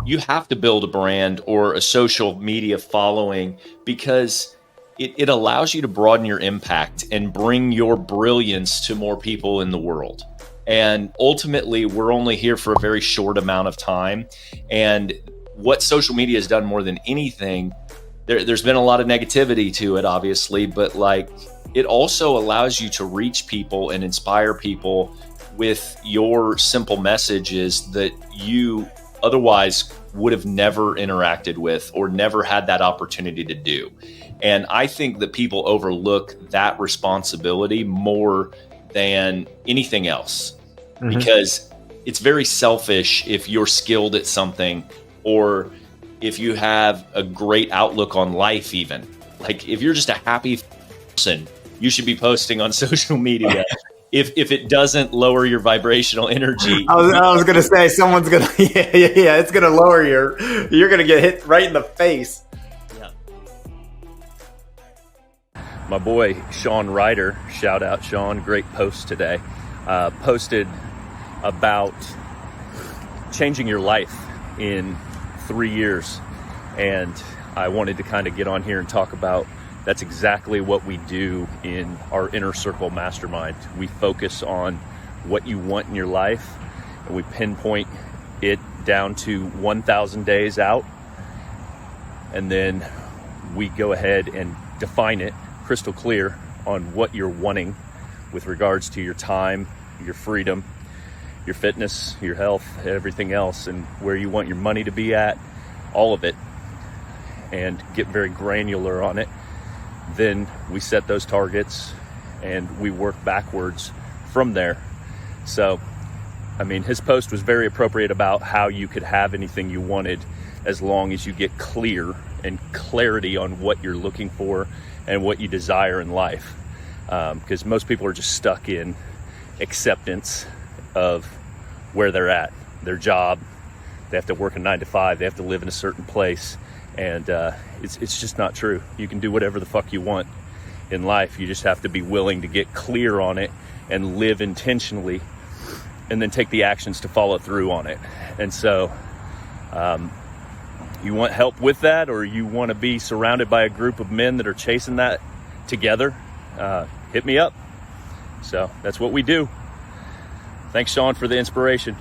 you have to build a brand or a social media following because it allows you to broaden your impact and bring your brilliance to more people in the world. And ultimately, we're only here for a very short amount of time. And what social media has done more than anything, there's been a lot of negativity to it, obviously, but like it also allows you to reach people and inspire people with your simple messages that you otherwise would have never interacted with or never had that opportunity to do. And I think that people overlook that responsibility more than anything else, because it's very selfish if you're skilled at something or if you have a great outlook on life. Even like if you're just a happy person, you should be posting on social media. If it doesn't lower your vibrational energy, I was gonna say someone's gonna it's gonna lower you're gonna get hit right in the face. Yeah. My boy Sean Ryder, shout out Sean, great post today. Posted about changing your life in 3 years, and I wanted to kind of get on here and talk about that's exactly what we do in our Inner Circle Mastermind. We focus on what you want in your life, and we pinpoint it down to 1,000 days out, and then we go ahead and define it crystal clear on what you're wanting with regards to your time, your freedom, your fitness, your health, everything else, and where you want your money to be at, all of it, and get very granular on it. Then we set those targets and we work backwards from there. So, I mean, his post was very appropriate about how you could have anything you wanted as long as you get clear and clarity on what you're looking for and what you desire in life. Because most people are just stuck in acceptance of where they're at, their job. They have to work a 9 to 5. They have to live in a certain place. And it's just not true. You can do whatever the fuck you want in life. You just have to be willing to get clear on it and live intentionally, and then take the actions to follow through on it. And so you want help with that, or you want to be surrounded by a group of men that are chasing that together, hit me up. So that's what we do. Thanks, Sean, for the inspiration.